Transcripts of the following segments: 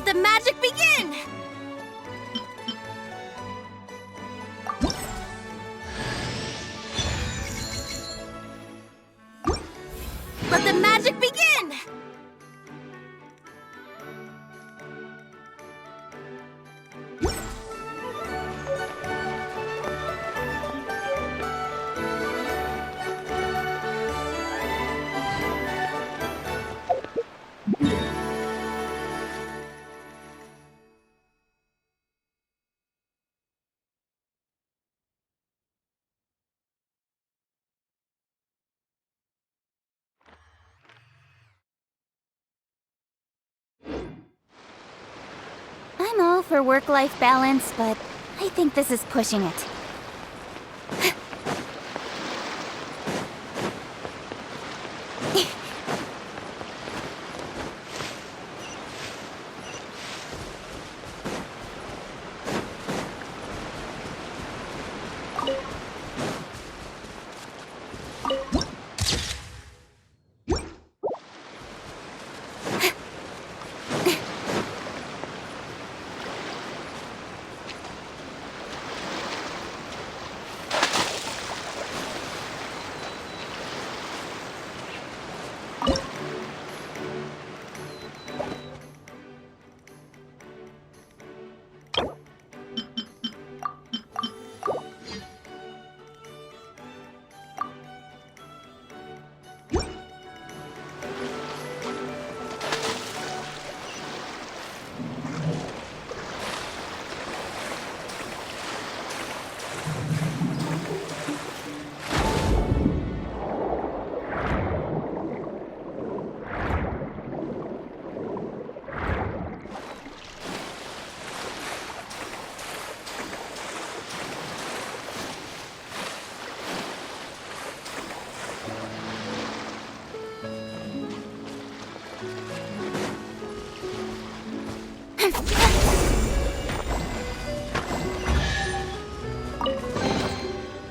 Let the magic begin! Let the magic begin! I'm all for work-life balance, but I think this is pushing it.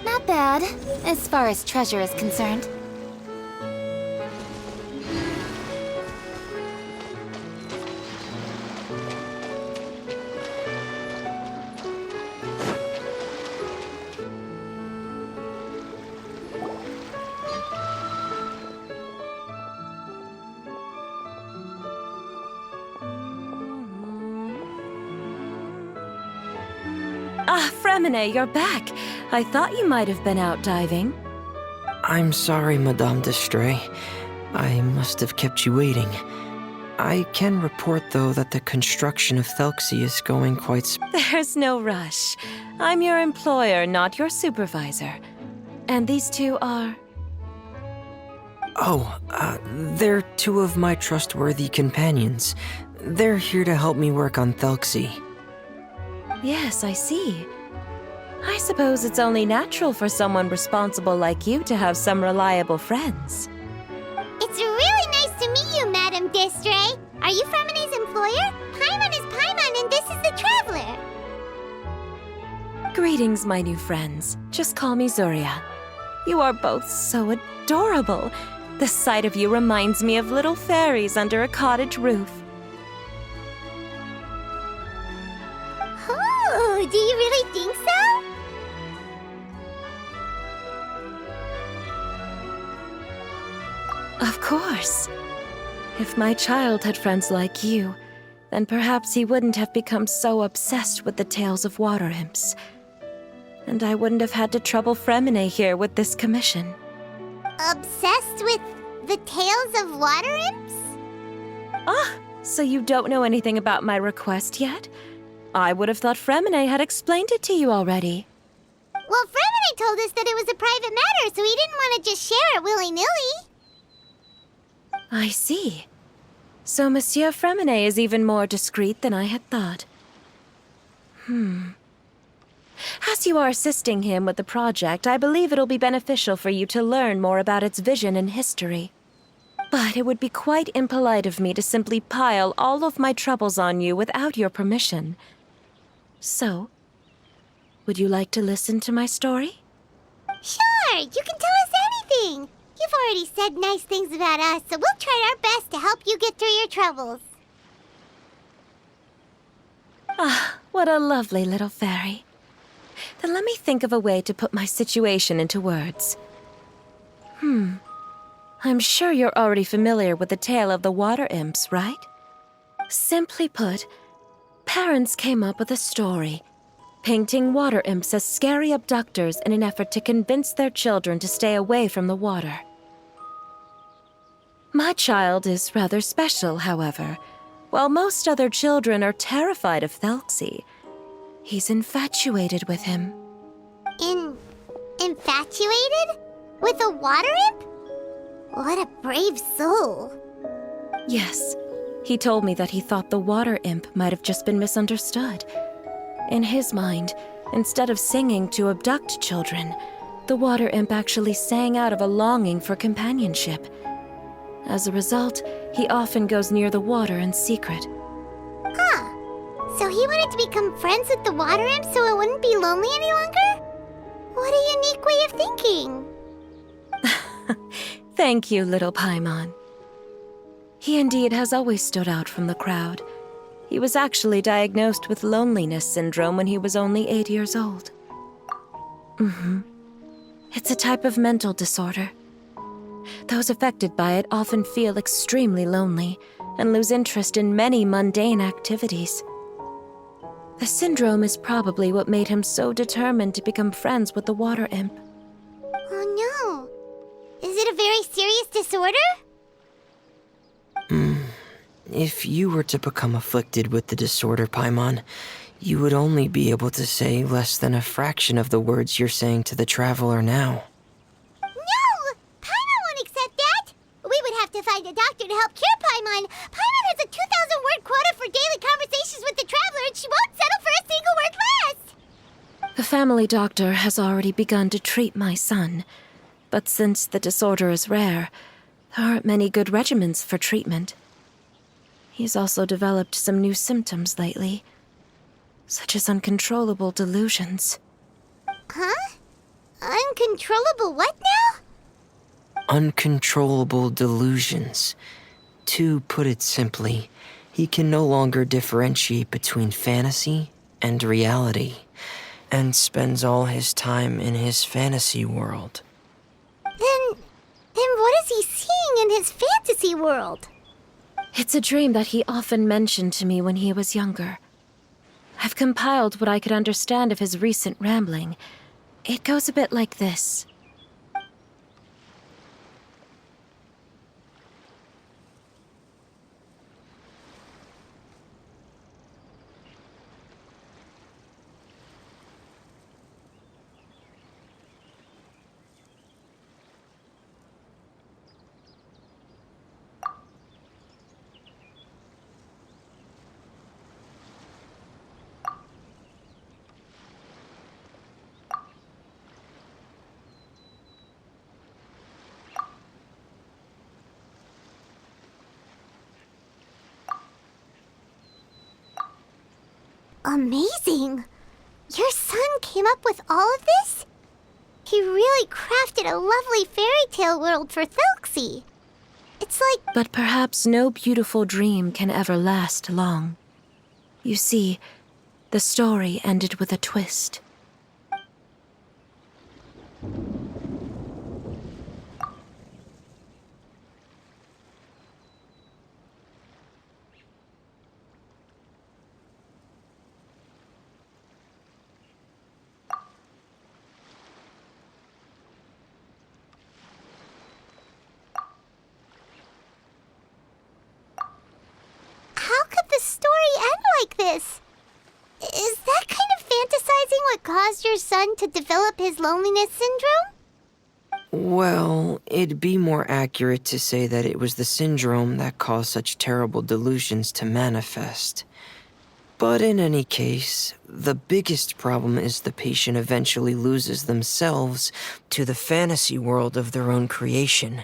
Not bad, as far as treasure is concerned. Ah, Fremine, you're back. I thought you might have been out diving. I'm sorry, Madame d'Estray. I must have kept you waiting. I can report, though, that the construction of Thelxie is going quite There's no rush. I'm your employer, not your supervisor. And these two are... They're two of my trustworthy companions. They're here to help me work on Thelxie. Yes, I see. I suppose it's only natural for someone responsible like you to have some reliable friends. It's really nice to meet you, Madame d'Estray. Are you Fremine's employer? Paimon is Paimon, and this is the Traveler. Greetings, my new friends. Just call me Zuria. You are both so adorable. The sight of you reminds me of little fairies under a cottage roof. Oh, do you really think so? Of course. If my child had friends like you, then perhaps he wouldn't have become so obsessed with the tales of water imps. And I wouldn't have had to trouble Fremine here with this commission. Obsessed with the tales of water imps? Ah, so you don't know anything about my request yet? I would have thought Fremine had explained it to you already. Well, Fremine told us that it was a private matter, so he didn't want to just share it willy-nilly. I see. So Monsieur Fremine is even more discreet than I had thought. As you are assisting him with the project, I believe it'll be beneficial for you to learn more about its vision and history. But it would be quite impolite of me to simply pile all of my troubles on you without your permission. So, would you like to listen to my story? Sure, you can tell us anything. You've already said nice things about us, so we'll try our best to help you get through your troubles. Ah, what a lovely little fairy. Then let me think of a way to put my situation into words. I'm sure you're already familiar with the tale of the water imps, right? Simply put, parents came up with a story, painting water imps as scary abductors in an effort to convince their children to stay away from the water. My child is rather special, however. While most other children are terrified of Thelxie, he's infatuated with him. Infatuated? With a water imp? What a brave soul. Yes, he told me that he thought the water imp might have just been misunderstood. In his mind, instead of singing to abduct children, the water imp actually sang out of a longing for companionship. As a result, he often goes near the water in secret. Huh. So he wanted to become friends with the water imp so it wouldn't be lonely any longer? What a unique way of thinking. Thank you, little Paimon. He indeed has always stood out from the crowd. He was actually diagnosed with loneliness syndrome when he was only 8 years old. It's a type of mental disorder. Those affected by it often feel extremely lonely and lose interest in many mundane activities. The syndrome is probably what made him so determined to become friends with the water imp. Oh no. Is it a very serious disorder? If you were to become afflicted with the disorder, Paimon, you would only be able to say less than a fraction of the words you're saying to the traveler now. No! Paimon won't accept that! We would have to find a doctor to help cure Paimon. Paimon has a 2,000-word quota for daily conversations with the traveler, and she won't settle for a single word less! The family doctor has already begun to treat my son, but since the disorder is rare, there aren't many good regimens for treatment. He's also developed some new symptoms lately, such as uncontrollable delusions. Huh? Uncontrollable what now? Uncontrollable delusions. To put it simply, he can no longer differentiate between fantasy and reality, and spends all his time in his fantasy world. Then what is he seeing in his fantasy world? It's a dream that he often mentioned to me when he was younger. I've compiled what I could understand of his recent rambling. It goes a bit like this. Amazing! Your son came up with all of this? He really crafted a lovely fairy tale world for Thelxie. It's like... But perhaps no beautiful dream can ever last long. You see, the story ended with a twist. How could the story end like this? Is that kind of fantasizing what caused your son to develop his loneliness syndrome? Well, it'd be more accurate to say that it was the syndrome that caused such terrible delusions to manifest. But in any case, the biggest problem is the patient eventually loses themselves to the fantasy world of their own creation.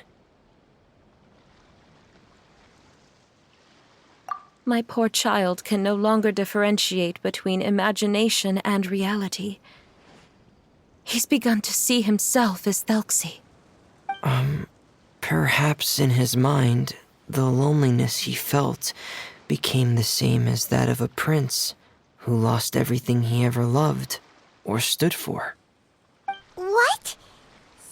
My poor child can no longer differentiate between imagination and reality. He's begun to see himself as Thelxie. Perhaps in his mind, the loneliness he felt became the same as that of a prince who lost everything he ever loved or stood for. What?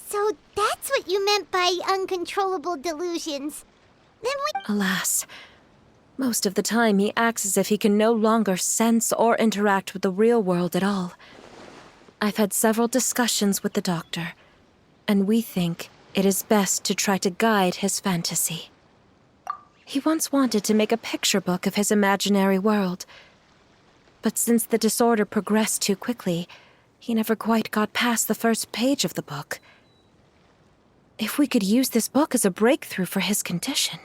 So that's what you meant by uncontrollable delusions. Then we... Alas, most of the time he acts as if he can no longer sense or interact with the real world at all. I've had several discussions with the doctor, and we think it is best to try to guide his fantasy. He once wanted to make a picture book of his imaginary world, but since the disorder progressed too quickly, he never quite got past the first page of the book. If we could use this book as a breakthrough for his condition...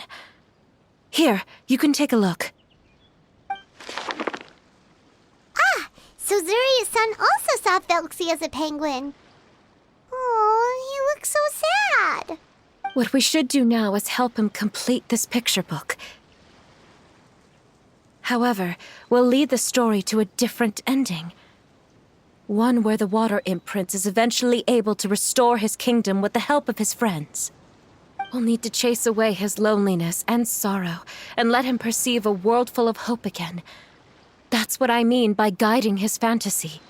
Here, you can take a look. So Zuria's son also saw Felxie as a penguin. Oh, he looks so sad. What we should do now is help him complete this picture book. However, we'll lead the story to a different ending. One where the Water Imp Prince is eventually able to restore his kingdom with the help of his friends. We'll need to chase away his loneliness and sorrow and let him perceive a world full of hope again. That's what I mean by guiding his fantasy.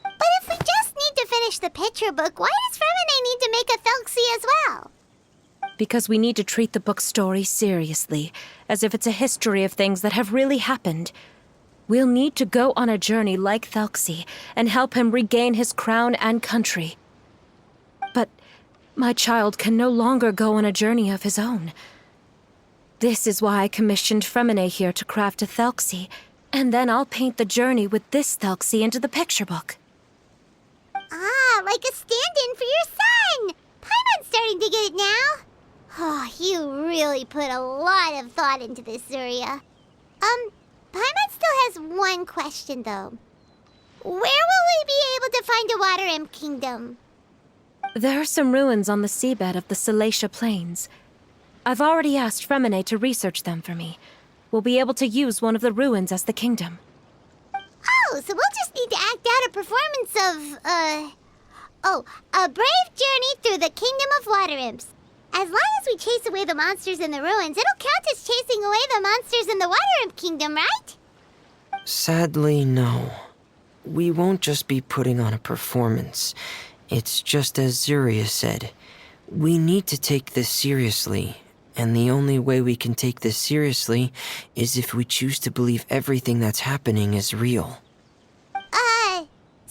But if we just need to finish the picture book, why does Fremine need to make a Felxie as well? Because we need to treat the book's story seriously, as if it's a history of things that have really happened. We'll need to go on a journey like Felxie and help him regain his crown and country. But my child can no longer go on a journey of his own. This is why I commissioned Fremine here to craft a Felxie, and then I'll paint the journey with this Felxie into the picture book. Ah, like a stand-in for your son! Paimon's starting to get it now. Oh, you really put a lot of thought into this, Zuria. Paimon still has one question, though. Where will we be able to find a Water Imp Kingdom? There are some ruins on the seabed of the Salacia Plains. I've already asked Fremine to research them for me. We'll be able to use one of the ruins as the kingdom. Oh, so we'll just need to act out a performance of, a brave journey through the Kingdom of Water Imps. As long as we chase away the monsters in the ruins, it'll count as chasing away the monsters in the Water Imp Kingdom, right? Sadly, no. We won't just be putting on a performance. It's just as Zuria said. We need to take this seriously, and the only way we can take this seriously is if we choose to believe everything that's happening is real.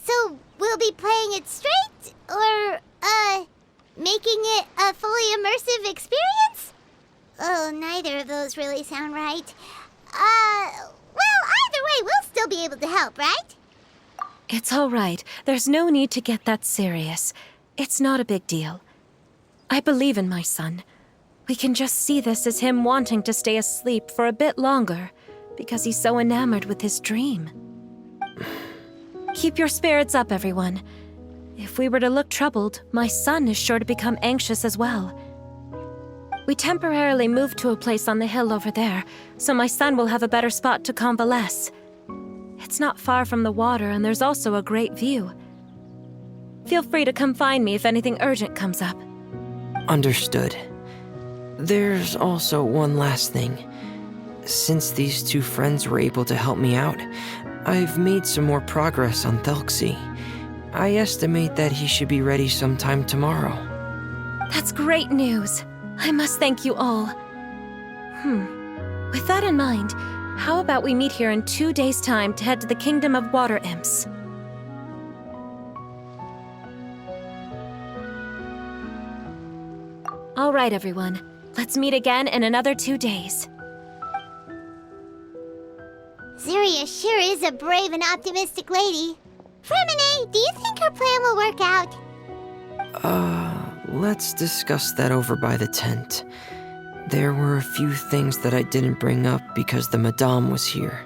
So we'll be playing it straight, or, making it a fully immersive experience? Oh, neither of those really sound right. Well, either way, we'll still be able to help, right? It's all right. There's no need to get that serious. It's not a big deal. I believe in my son. We can just see this as him wanting to stay asleep for a bit longer, because he's so enamored with his dream. Keep your spirits up, everyone. If we were to look troubled, my son is sure to become anxious as well. We temporarily moved to a place on the hill over there, so my son will have a better spot to convalesce. It's not far from the water, and there's also a great view. Feel free to come find me if anything urgent comes up. Understood. There's also one last thing. Since these two friends were able to help me out, I've made some more progress on Felxie. I estimate that he should be ready sometime tomorrow. That's great news. I must thank you all. With that in mind, how about we meet here in 2 days' time to head to the Kingdom of Water Imps? All right, everyone. Let's meet again in another 2 days. Zuria sure is a brave and optimistic lady. Fremine, do you think her plan will work out? Let's discuss that over by the tent. There were a few things that I didn't bring up because the Madame was here.